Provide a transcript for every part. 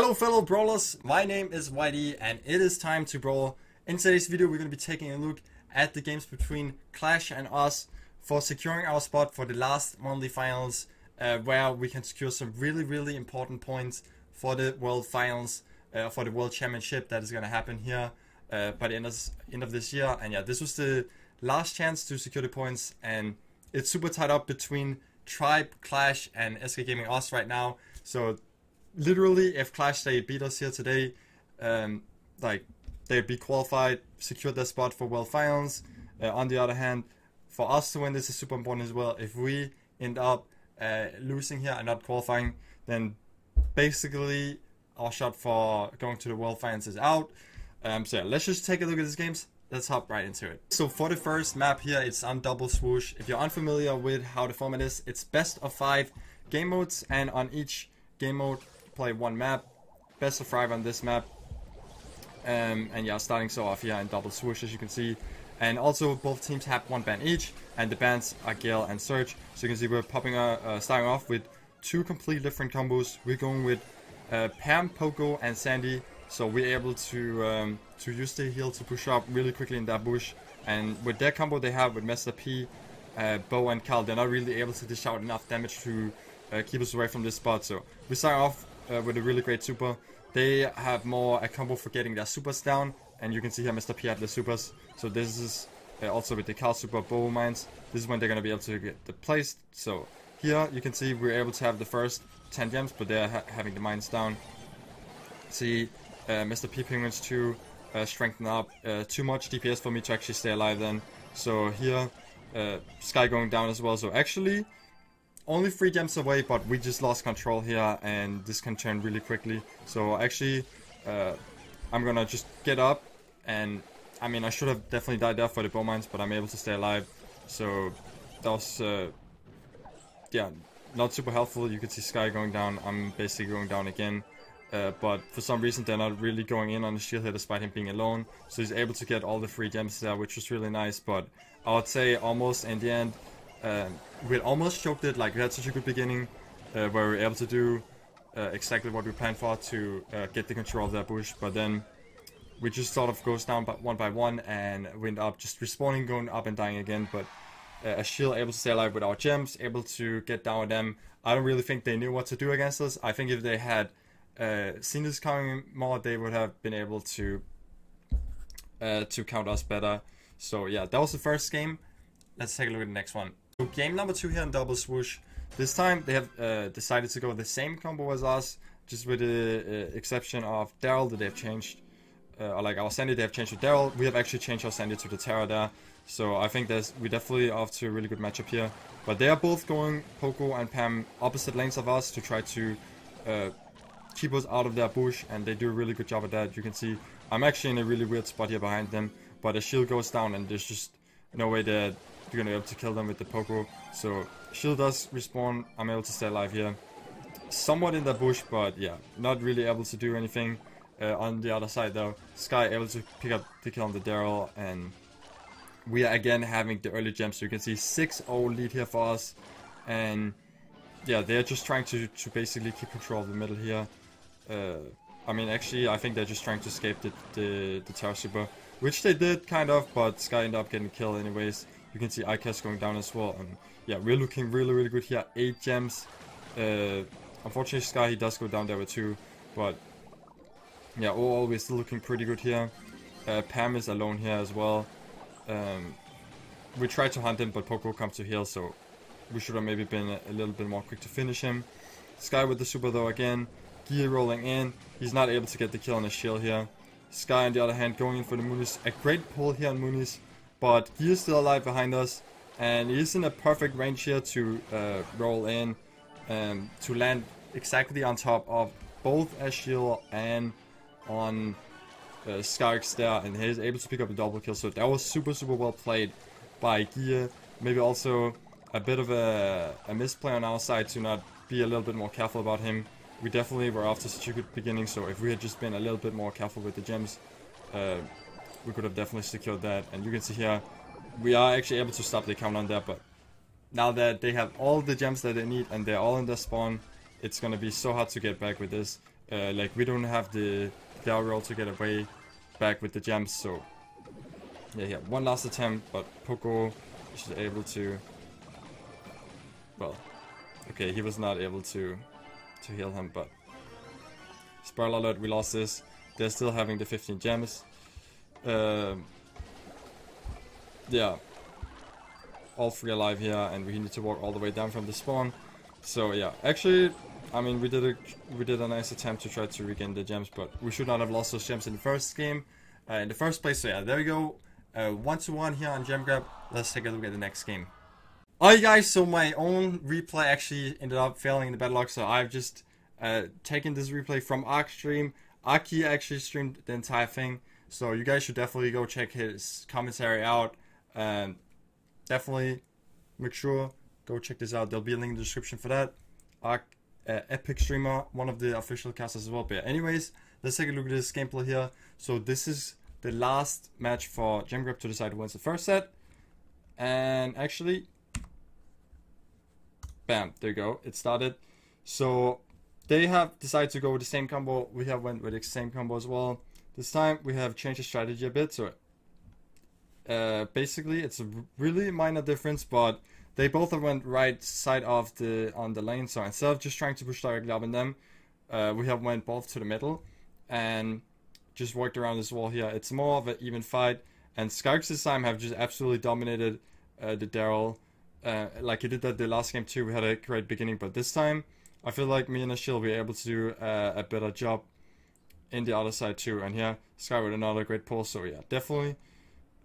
Hello fellow brawlers, my name is YD and it is time to brawl. In today's video we're going to be taking a look at the games between Qlash and us for securing our spot for the last monthly finals, where we can secure some really important points for the world finals, for the world championship that is going to happen here by the end of this year. And yeah, this was the last chance to secure the points, and it's super tied up between Tribe, Qlash and SK Gaming us right now. So literally, if Qlash they beat us here today, like they'd be qualified, secured their spot for world finals. On the other hand, for us to win, this is super important as well. If we end up losing here and not qualifying, then basically our shot for going to the world finals is out. So yeah, let's just take a look at these games. Let's hop right into it. So for the first map here, it's on double swoosh. If you're unfamiliar with how the format is, it's best of 5 game modes, and on each game mode play one map. Best of 5 on this map. And yeah, starting so off here in double swoosh, as you can see. And also both teams have 1 ban each, and the bans are Gale and Surge. So you can see we're starting off with 2 completely different combos. We're going with Pam, Poco and Sandy. So we're able to use the heal to push up really quickly in that bush. And with their combo they have with Mr. P, Bo and Carl, they're not really able to dish out enough damage to keep us away from this spot. So we start off with a really great super. They have more a combo for getting their supers down, and you can see here Mr. P have the supers. So this is also with the Carl super Bo mines. This is when they're going to be able to get the placed. So here you can see we're able to have the first 10 gems, but they're having the mines down. See Mr. P penguins too strengthen up too much DPS for me to actually stay alive then. So here Sky going down as well. So actually only 3 gems away, but we just lost control here, and this can turn really quickly. So actually, I'm gonna just get up, and I mean I should have definitely died there for the bow mines, but I'm able to stay alive. So that was, yeah, not super helpful. You can see Sky going down. I'm basically going down again, but for some reason they're not really going in on the shield here, despite him being alone. So he's able to get all the 3 gems there, which was really nice. But I would say almost in the end, we had almost choked it. Like we had such a good beginning where we were able to do exactly what we planned for to get the control of that bush, but then we just sort of goes down one by one and we end up just respawning, going up and dying again. But a shield able to stay alive with our gems, able to get down with them. I don't really think they knew what to do against us. I think if they had seen this coming more, they would have been able to counter us better. So yeah, that was the first game. Let's take a look at the next one. So game number 2 here in double swoosh. This time they have decided to go the same combo as us, just with the exception of Daryl that they have changed. Or like our Sandy, they have changed to Daryl. We have actually changed our Sandy to the Terra there. So I think we're definitely off to a really good matchup here. But they are both going Poco and Pam opposite lanes of us to try to keep us out of their bush, and they do a really good job at that. You can see I'm actually in a really weird spot here behind them, but the shield goes down and there's just no way that you're gonna be able to kill them with the Poco. So shield does respawn. I'm able to stay alive here, somewhat in the bush, but yeah, not really able to do anything. On the other side though, Sky able to pick up the kill on the Daryl, and we are again having the early gems. So you can see 6-0 lead here for us, and yeah, they're just trying to basically keep control of the middle here. I mean, actually, I think they're just trying to escape the Terra super, which they did kind of, but Sky ended up getting killed anyways. You can see ICAS going down as well, and yeah, we're looking really good here. 8 gems. Unfortunately, Sky, he does go down there with 2, but yeah, overall we're still looking pretty good here. Pam is alone here as well. We tried to hunt him, but Poco comes to heal, so we should have maybe been a little bit more quick to finish him. Sky with the super though again. Gear rolling in. He's not able to get the kill on the shield here. Sky on the other hand going in for the Muniz. A great pull here on Muniz, but he is still alive behind us, and he's in a perfect range here to roll in to land exactly on top of both a shield and on Skarx there, and he's able to pick up a double kill. So that was super well played by Gear. Maybe also a bit of a misplay on our side to not be a little bit more careful about him. We definitely were off to such a good beginning, so if we had just been a little bit more careful with the gems, we could have definitely secured that. And you can see here, we are actually able to stop the count on that, but now that they have all the gems that they need and they're all in their spawn, it's gonna be so hard to get back with this. like we don't have the roll to get away back with the gems. So yeah, one last attempt, but Poco is able to. Well, okay, he was not able to heal him, but spoiler alert, we lost this. They're still having the 15 gems. Yeah, all 3 alive here, and we need to walk all the way down from the spawn. So yeah, actually, I mean, we did a nice attempt to try to regain the gems, but we should not have lost those gems in the first game, in the first place. So yeah, there we go, 1-1 here on gem grab. Let's take a look at the next game. Alright guys, so my own replay actually ended up failing in the bedlock, so I've just taken this replay from Ark's stream. Aki actually streamed the entire thing, so you guys should definitely go check his commentary out, and definitely make sure go check this out. There'll be a link in the description for that. Ark, epic streamer, one of the official casters as well. But yeah, anyways, let's take a look at this gameplay here. So this is the last match for gem grab to decide who wins the first set, and actually, bam, there you go, it started. So they have decided to go with the same combo. We have went with the same combo as well. This time we have changed the strategy a bit. So basically it's a really minor difference, but they both have went right side of on the lane. So instead of just trying to push directly up in them, we have went both to the middle and just worked around this wall here. It's more of an even fight, and Skarks this time have just absolutely dominated the Daryl. Like he did that the last game too. We had a great beginning, but this time I feel like me and Ashil will be able to do a better job in the other side too. And here Sky with another great pull. So yeah, definitely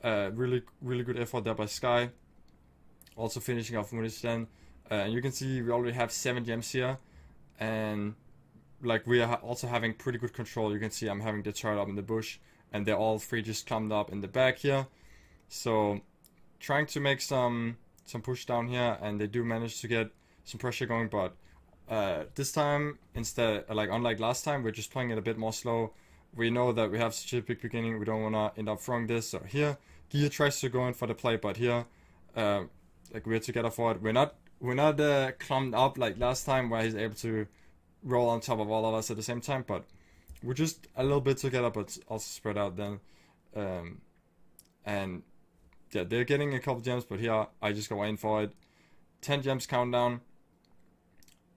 really good effort there by Sky. Also finishing off Munistan. And you can see we already have 7 gems here, and like we are also having pretty good control. You can see I'm having the turret up in the bush, and they're all 3 just clumped up in the back here. So trying to make some push down here, and they do manage to get some pressure going, but this time, instead, like unlike last time, we're just playing it a bit more slow. We know that we have such a big beginning, we don't want to end up throwing this. So here Gia tries to go in for the play, but here like we're together for it. We're not clumped up like last time where he's able to roll on top of all of us at the same time, but we're just a little bit together, but also spread out then. And yeah, they're getting a couple gems, but here I just go in for it. 10 gems countdown,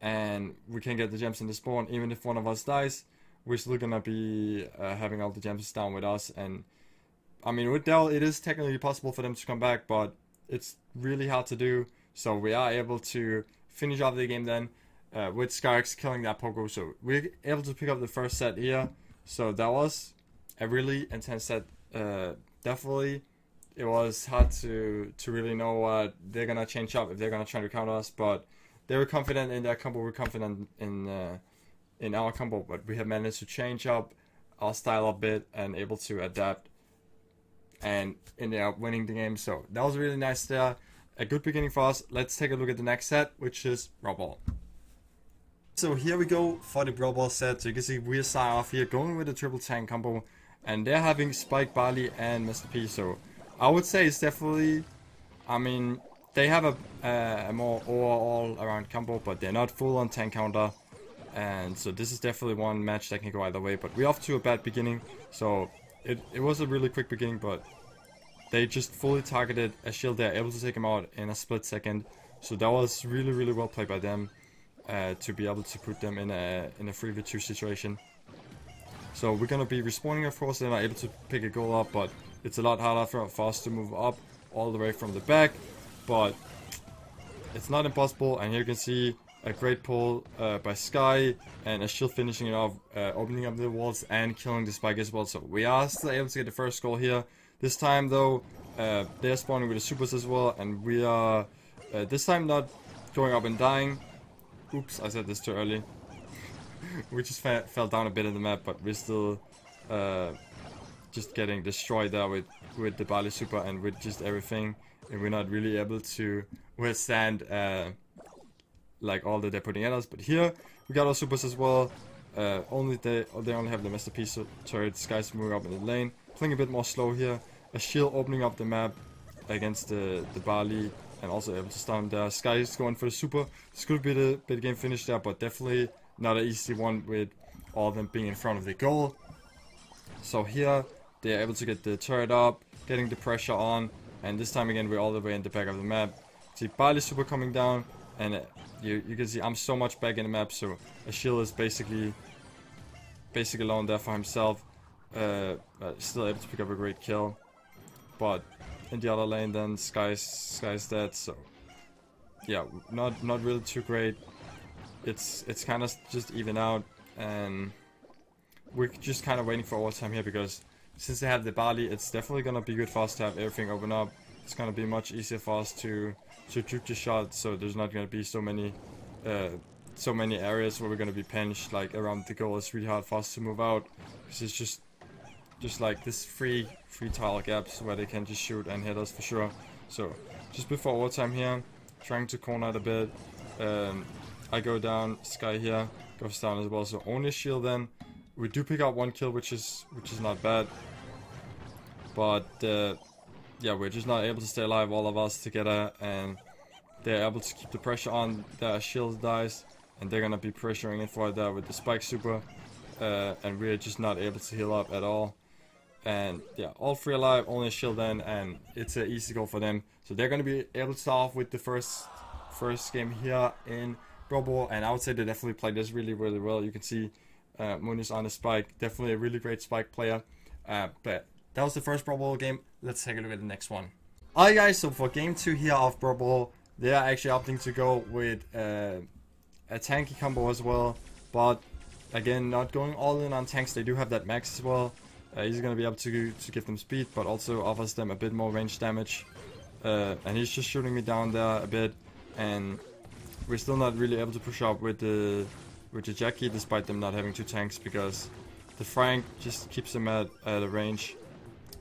and we can get the gems in the spawn. Even if one of us dies, we're still gonna be having all the gems down with us. And I mean, with Dell, it is technically possible for them to come back, but it's really hard to do. So we are able to finish off the game then with Skarks killing that Pogo. So we're able to pick up the first set here. So that was a really intense set. Definitely. It was hard to really know what they're gonna change up, if they're gonna try to counter us, but they were confident in their combo. We're confident in our combo, but we have managed to change up our style a bit and able to adapt and ended up winning the game. So that was really nice there. A good beginning for us. Let's take a look at the next set, which is Brawl Ball. So here we go for the Brawl Ball set. So you can see we start off here going with the triple tank combo, and they're having Spike, Barley, and Mr. P. So I would say it's definitely, I mean, they have a more overall around combo, but they're not full on tank counter. And so this is definitely one match that can go either way, but we're off to a bad beginning. So it was a really quick beginning, but they just fully targeted a shield there, able to take him out in a split second. So that was really well played by them to be able to put them in a 3v2 situation. So we're gonna be respawning, of course. They're not able to pick a goal up, but it's a lot harder for us to move up all the way from the back, but it's not impossible. And here you can see a great pull by Sky, and a shield finishing it off, opening up the walls and killing the Spike as well. So we are still able to get the first goal here. This time though, they're spawning with the supers as well, and we are this time not going up and dying. Oops, I said this too early. We just fell down a bit in the map, but we're still just getting destroyed there with the Barley super and with just everything, and we're not really able to withstand like all that they're putting at us. But here we got our supers as well. They only have the Mr. P turret. Sky's moving up in the lane, playing a bit more slow here. A shield opening up the map against the Barley, and also able to stun there. Sky's going for the super. This could be the game finish there, but definitely not an easy one with all of them being in front of the goal. So here they're able to get the turret up, getting the pressure on, and this time again we're all the way in the back of the map. See Barley super coming down, and you can see I'm so much back in the map, so Achille is basically alone there for himself, still able to pick up a great kill. But in the other lane then Sky's dead, so yeah, not really too great. It's kind of just even out, and we're just kind of waiting for overtime here, because since they have the Barley, it's definitely gonna be good for us to have everything open up. It's gonna be much easier for us to juke the shot, so there's not gonna be so many areas where we're gonna be pinched, like around the goal. It's really hard for us to move out, because it's just like this free tile gaps where they can just shoot and hit us for sure. So just before overtime here, trying to corner it a bit. I go down, Sky here goes down as well, so only shield then. We do pick up one kill, which is not bad, but yeah, we're just not able to stay alive, all of us together, and they're able to keep the pressure on. Their shield dies, and they're gonna be pressuring it for that with the spike super, and we're just not able to heal up at all. And yeah, all three alive, only a shield then, and it's an easy goal for them. So they're gonna be able to start off with the first game here in Brawl Ball, and I would say they definitely played this really well. You can see Muniz on the spike, definitely a really great spike player. But that was the first Brawl Ball game. Let's take a look at the next one. Alright guys, so for game 2 here of Brawl Ball, they are actually opting to go with a tanky combo as well, but again, not going all in on tanks. They do have that max as well. He's going to be able to give them speed, but also offers them a bit more range damage. And he's just shooting me down there a bit, and we're still not really able to push up with the Jackie, despite them not having 2 tanks, because the Frank just keeps them at a range.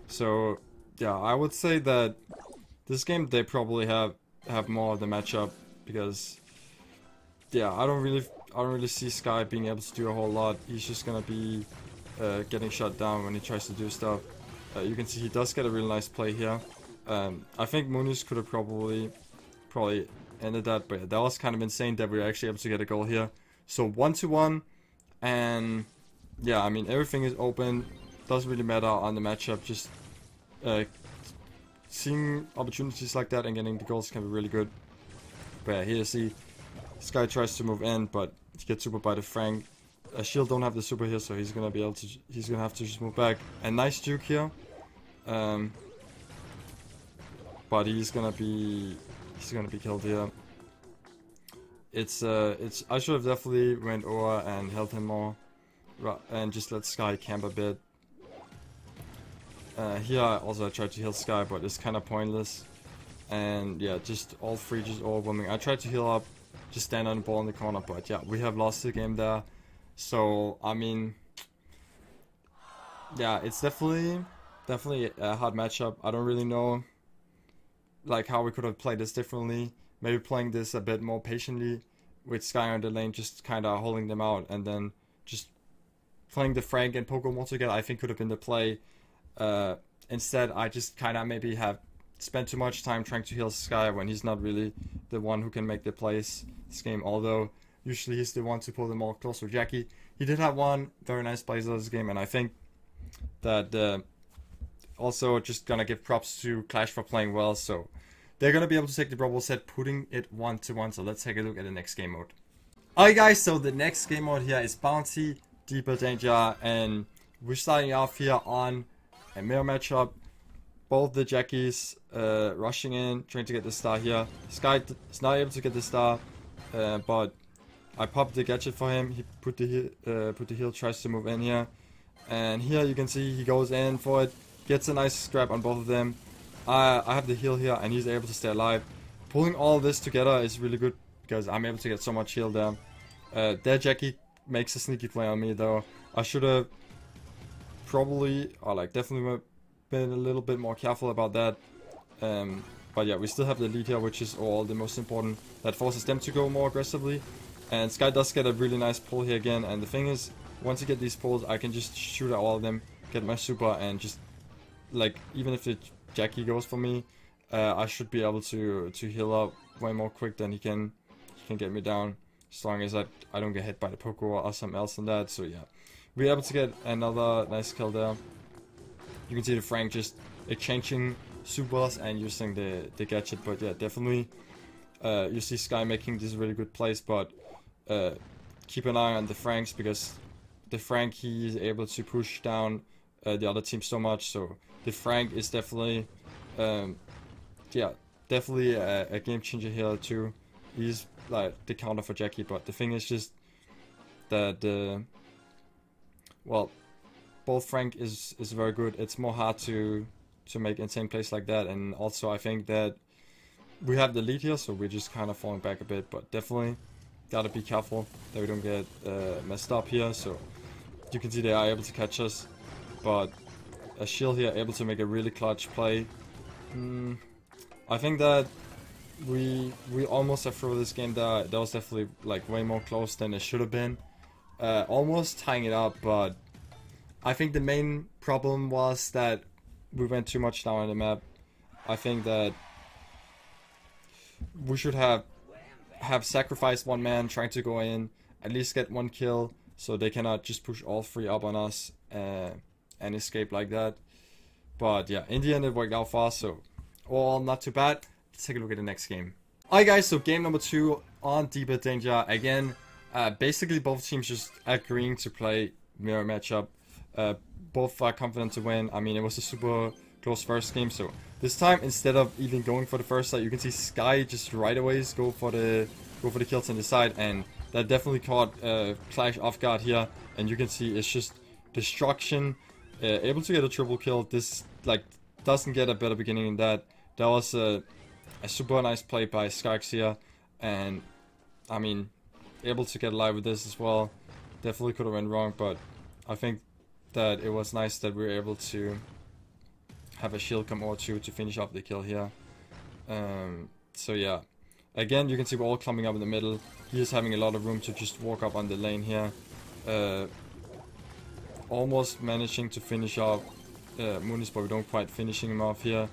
So yeah, I would say that this game they probably have more of the matchup, because yeah, I don't really see Sky being able to do a whole lot. He's just gonna be getting shut down when he tries to do stuff. You can see he does get a really nice play here. I think Muniz could have probably ended that, but that was kind of insane that we were actually able to get a goal here. So 1-1, and yeah, I mean everything is open. Doesn't really matter on the matchup. Just seeing opportunities like that and getting the goals can be really good. But yeah, here you see Sky tries to move in, but he gets super by the Frank. Shield don't have the super here, so he's gonna have to just move back. And nice juke here, but he's gonna be killed here. I should have definitely went over and held him more, and just let Sky camp a bit. Here I tried to heal Sky, but it's kind of pointless. And yeah, just all three just overwhelming. I tried to heal up, just stand on the ball in the corner, but yeah, we have lost the game there. So I mean, yeah, it's definitely a hard matchup. I don't really know like how we could have played this differently. Maybe playing this a bit more patiently with Sky on the lane, just kind of holding them out, and then just playing the Frank and Poco more together, I think could have been the play. Instead, I just kind of maybe have spent too much time trying to heal Sky when he's not really the one who can make the plays this game, although usually he's the one to pull them all close with Jackie. He did have one very nice plays this game, and I think that also just gonna give props to Qlash for playing well. So they're gonna be able to take the Brawl Ball set, putting it 1-1. So let's take a look at the next game mode. Alright guys, so the next game mode here is Bounty, Deeper Danger, and we're starting off here on a mirror matchup. Both the Jackies rushing in, trying to get the star here. Sky is not able to get the star, but I popped the gadget for him. He put the heal, tries to move in here, and here you can see he goes in for it, gets a nice grab on both of them. I have the heal here, and he's able to stay alive. Pulling all this together is really good, because I'm able to get so much heal there. Their Jackie makes a sneaky play on me though. I should have probably, or like definitely been a little bit more careful about that. But yeah, we still have the lead here, which is all the most important. That forces them to go more aggressively. And Sky does get a really nice pull here again. And the thing is, once you get these pulls, I can just shoot at all of them, get my super, and just like, even if the Jackie goes for me, I should be able to heal up way more quick than he can get me down, as long as I don't get hit by the Poco or something else than that. So yeah, we're able to get another nice kill there. You can see the Frank just exchanging supers and using the gadget, but yeah, definitely you see Sky making this really good plays, but keep an eye on the Franks, because the Frank, he is able to push down the other team so much. So the Frank is definitely yeah, definitely a game changer here too. He's like the counter for Jackie, but the thing is just that well, both Frank is very good. It's more hard to make insane plays like that, and also I think that we have the lead here, so we're just kind of falling back a bit, but definitely gotta be careful that we don't get messed up here. So you can see they are able to catch us, but a shield here able to make a really clutch play. I think that we almost have through this game. That was definitely like way more close than it should have been. Almost tying it up, but I think the main problem was that we went too much down on the map. I think that we should have sacrificed one man trying to go in, at least get one kill, so they cannot just push all three up on us and escape like that. But yeah, in the end it worked out for us, so all not too bad. Let's take a look at the next game. Alright guys, so game number 2 on Deeper Danger. Again, basically both teams just agreeing to play mirror matchup. Both are confident to win. I mean, it was a super close first game, so this time instead of even going for the first side, you can see Sky just right away go for the kills on the side, and that definitely caught Qlash off guard here. And you can see it's just destruction, able to get a triple kill. This like doesn't get a better beginning than that. That was a super nice play by Sky here, and I mean, able to get alive with this as well. Definitely could have went wrong, but I think that it was nice that we were able to have a shield come over to finish off the kill here. So yeah, again you can see we're all clumping up in the middle. He is having a lot of room to just walk up on the lane here. Almost managing to finish off Moonis, but we don't quite finishing him off here,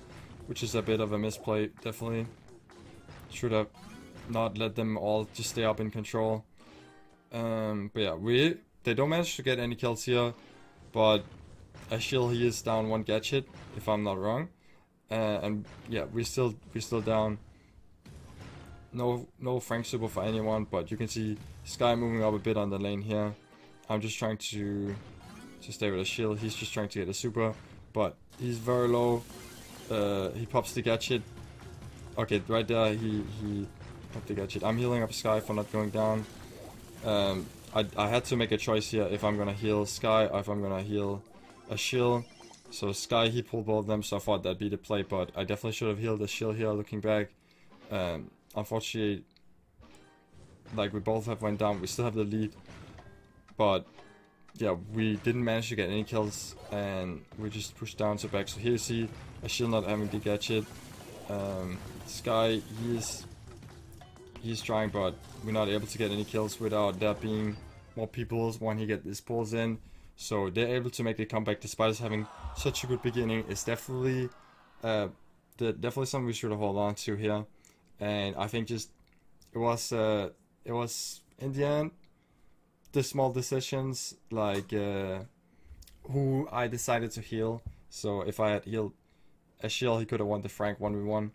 which is a bit of a misplay. Definitely should have not let them all just stay up in control. But yeah, they don't manage to get any kills here, but Ashil, he is down one gadget, if I'm not wrong. And yeah, we're still down. No Frank super for anyone, but you can see Sky moving up a bit on the lane here. I'm just trying to stay with a shield. He's just trying to get a super, but he's very low. He pops the gadget. Okay, right there he popped the gadget. I'm healing up Sky for not going down. I had to make a choice here if I'm gonna heal Sky or if I'm gonna heal a shield. So Sky, he pulled both of them, so I thought that'd be the play, but I definitely should have healed the shield here looking back. Unfortunately, like we both have went down. We still have the lead, but yeah, we didn't manage to get any kills and we just pushed down to back. So here you see a shield not having the gadget. Sky, he's trying, but we're not able to get any kills without there being more people when he get his pulls in. So they're able to make the comeback despite us having such a good beginning. It's definitely definitely something we should have held on to here. And I think just it was in the end the small decisions, like who I decided to heal. So if I had healed a shield, he could have won the Frank 1v1.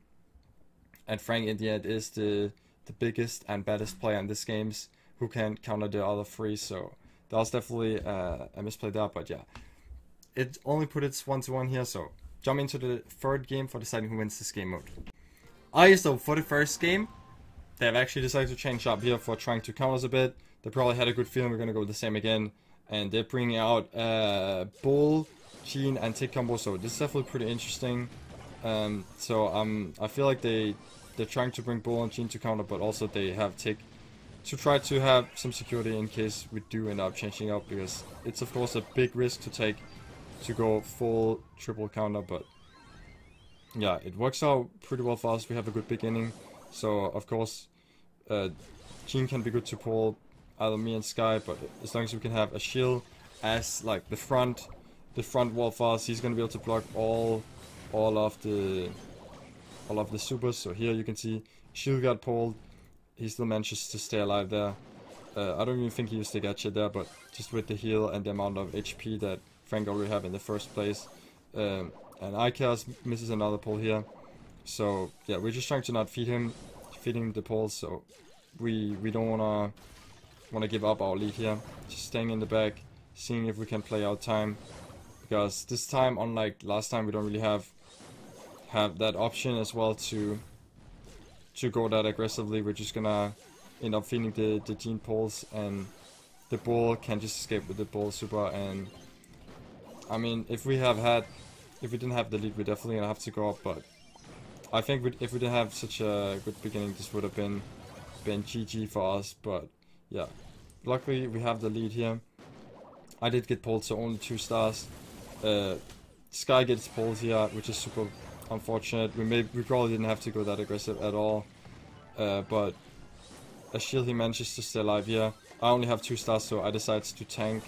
And Frank in the end is the biggest and baddest player in this games, who can counter the other three. So that was definitely a misplay there, but yeah, it only put it 1-1 here. So jump into the third game for deciding who wins this game mode. Alright, so for the first game, they've actually decided to change up here for trying to counter us a bit. They probably had a good feeling we're gonna go the same again, and they're bringing out Bull, Gene, and Tick combo. So this is definitely pretty interesting. I feel like they're trying to bring Bull and Gene to counter, but also they have Tick to try to have some security in case we do end up changing up, because it's of course a big risk to take to go full triple counter. But yeah, it works out pretty well for us. We have a good beginning, so of course Gene can be good to pull either me and Sky, but as long as we can have a shield as like the front wall for us, he's gonna be able to block all of the supers. So here you can see shield got pulled. He still manages to stay alive there. I don't even think he used the gacha there, but just with the heal and the amount of HP that Frank already have in the first place. And iChaos misses another pull here. So yeah, we're just trying to not feeding the pulls, so we don't wanna give up our lead here. Just staying in the back, seeing if we can play out time. Because this time, unlike last time, we don't really have that option as well to go that aggressively. We're just gonna end up feeding the gene pulls, and the bull can just escape with the bull super. And I mean, if we didn't have the lead, we're definitely gonna have to go up. But I think if we didn't have such a good beginning, this would have been GG for us. But yeah, luckily we have the lead here. I did get pulled, so only 2 stars. Sky gets pulled here, which is super unfortunate. We probably didn't have to go that aggressive at all. But Ashiel, he manages to stay alive here. I only have 2 stars, so I decided to tank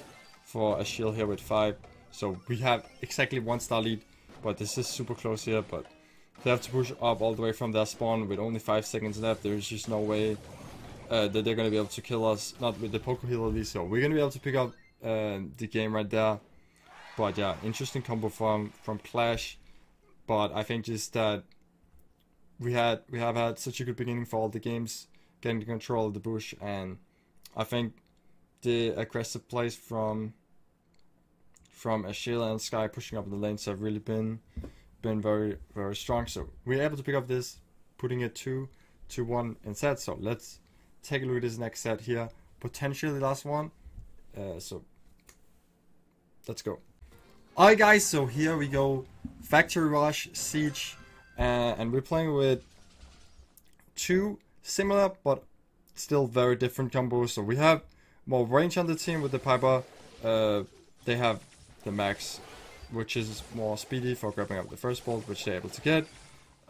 for Ashiel here with 5. So we have exactly 1 star lead, but this is super close here. But they have to push up all the way from their spawn with only 5 seconds left. There's just no way that they're going to be able to kill us, not with the Poké Heal at least. So we're going to be able to pick up the game right there. But yeah, interesting combo from Qlash. But I think just that we have had such a good beginning for all the games, getting control of the bush, and I think the aggressive plays from Ashiel and Sky pushing up in the lanes have really been very, very strong. So we're able to pick up this, putting it 2-1 in set. So let's take a look at this next set here, potentially the last one. So let's go. Alright guys, so here we go. Factory Rush, Siege, and we're playing with 2 similar but still very different combos. So we have more range on the team with the Piper. They have the Max, which is more speedy for grabbing up the first bolt, which they're able to get.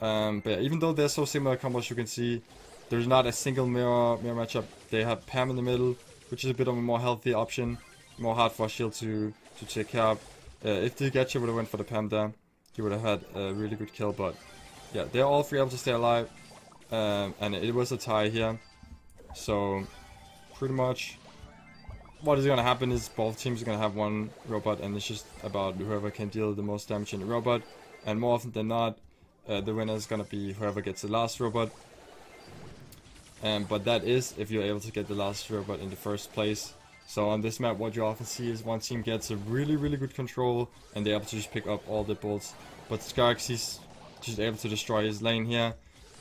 But yeah, even though they're so similar combos, you can see there's not a single mirror matchup. They have Pam in the middle, which is a bit of a more healthy option, more hard for Shield to take care of. If the Gacha would have went for the Pam there, he would have had a really good kill. But yeah, they're all 3 able to stay alive, and it was a tie here. So pretty much what is going to happen is both teams are going to have 1 robot, and it's just about whoever can deal the most damage in the robot. And more often than not, the winner is going to be whoever gets the last robot. But that is if you're able to get the last robot in the first place. So on this map, what you often see is one team gets a really good control, and they're able to just pick up all the bolts. But Skarx, he's just able to destroy his lane here.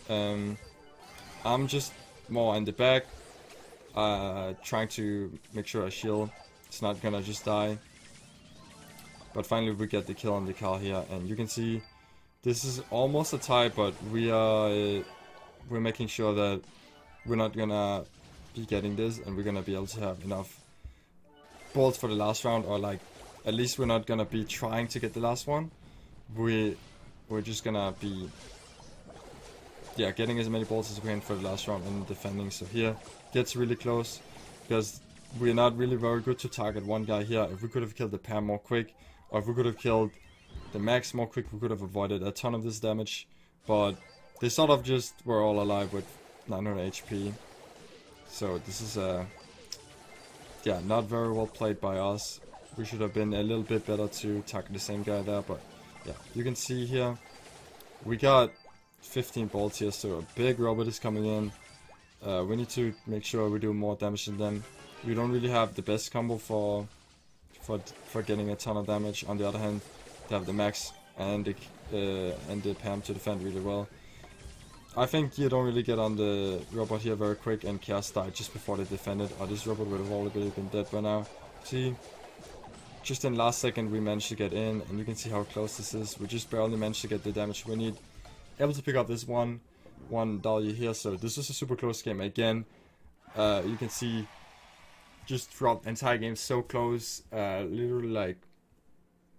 I'm just more in the back, trying to make sure Ashiel is not gonna just die. But finally we get the kill on the Carl here, and you can see this is almost a tie, but we're making sure that we're not gonna be getting this, and we're gonna be able to have enough bolts for the last round, or like at least we're not gonna be trying to get the last one. We're just gonna be getting as many bolts as we can for the last round and defending. So here gets really close because we're not really very good to target one guy here. If we could have killed the Pam more quick, or if we could have killed the Max more quick, we could have avoided a ton of this damage. But they sort of just were all alive with 900 HP. So this is not very well played by us. We should have been a little bit better to target the same guy there. But yeah, you can see here we got 15 bolts here, so a big robot is coming in. We need to make sure we do more damage than them. We don't really have the best combo for getting a ton of damage. On the other hand, they have the Max and the Pam to defend really well. I think you don't really get on the robot here very quick, and Chaos died just before they defended, or this robot would have already been dead by now. See, just in last second we managed to get in, and you can see how close this is. We just barely managed to get the damage we need. Able to pick up this one W here, so this is a super close game again. You can see just throughout the entire game, so close. Literally, like,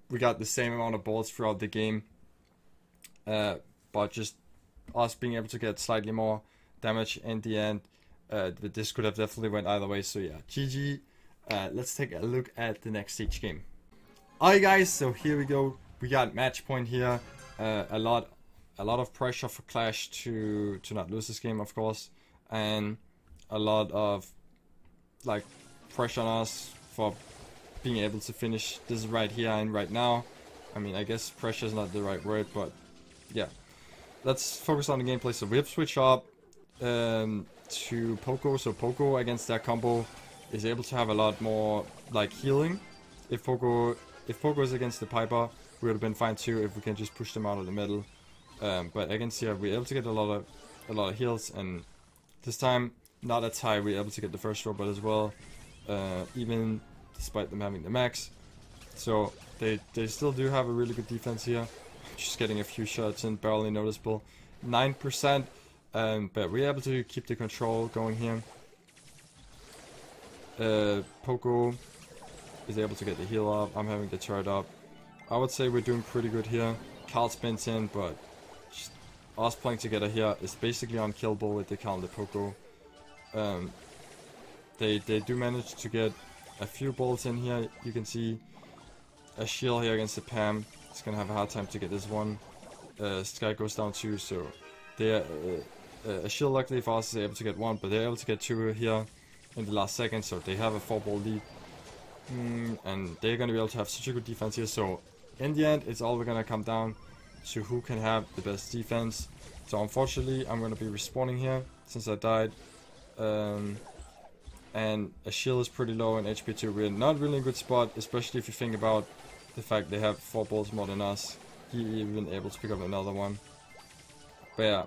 we got the same amount of balls throughout the game, but just us being able to get slightly more damage in the end. But this could have definitely went either way. So yeah, GG. Let's take a look at the next Siege game. Alright guys, so here we go. We got match point here. A lot of pressure for Qlash to not lose this game, of course, and a lot of like pressure on us for being able to finish this right here and right now. I mean, I guess pressure is not the right word, but yeah. Let's focus on the gameplay. So we have switched up to Poco. So Poco against that combo is able to have a lot more like healing. If Poco is against the Piper, we would have been fine too if we can just push them out of the middle. But against here, we're able to get a lot of heals, and this time not as high. We're able to get the first robot as well, even despite them having the max. So they still do have a really good defense here. Just getting a few shots in, barely noticeable. 9%, but we're able to keep the control going here. Poco is able to get the heal up. I'm having the turret up. I would say we're doing pretty good here. Carl spins in, but just us playing together here is basically unkillable with the Carl and the Poco. They do manage to get a few bolts in here. You can see a shield here against the Pam. It's gonna have a hard time to get this one. Sky goes down too, so they a shield luckily for us is able to get one, but they're able to get two here in the last second, so they have a 4-ball lead. And they're gonna be able to have such a good defense here, so in the end it's all gonna come down to who can have the best defense. So unfortunately I'm gonna be respawning here since I died. And a shield is pretty low in HP too. We're not really in a good spot, especially if you think about the fact they have 4 balls more than us. He even able to pick up another one. But yeah,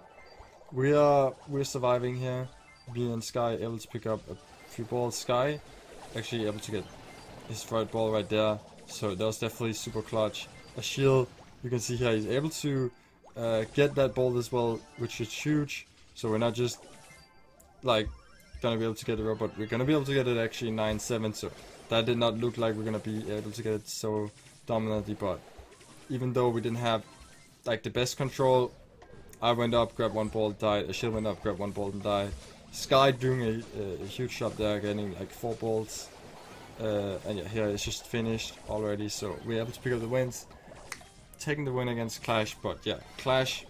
we're surviving here. Me and Sky able to pick up a few balls. Sky actually able to get his third ball right there. So that was definitely super clutch. A shield, you can see here he's able to get that ball as well, which is huge. So we're not just like gonna be able to get the robot, we're gonna be able to get it actually 9-7. So that did not look like we're gonna be able to get it so dominantly, but even though we didn't have like the best control, I went up, grabbed one ball, died. A shield went up, grabbed one ball and died. Sky doing a huge job there, getting like 4 balls. And yeah, here it's just finished already, so we're able to pick up the wins, taking the win against Qlash. But yeah, Qlash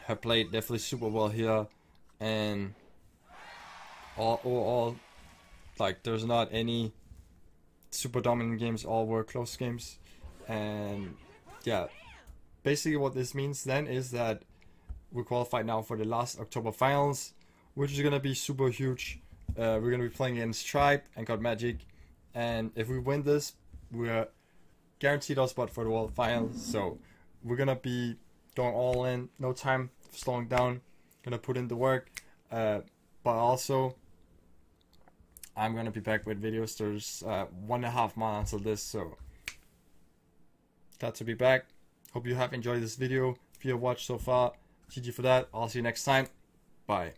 have played definitely super well here, and overall, like there's not any super dominant games, all were close games. And yeah, basically what this means then is that we're qualified now for the last October finals, which is gonna be super huge. We're gonna be playing against Tribe and God Magic, and if we win this, we're guaranteed our spot for the World Finals. So we're gonna be going all in, no time for slowing down. Gonna put in the work, but also I'm gonna be back with videos. There's 1.5 months until this, so glad to be back. Hope you have enjoyed this video. If you have watched so far, GG for that. I'll see you next time. Bye.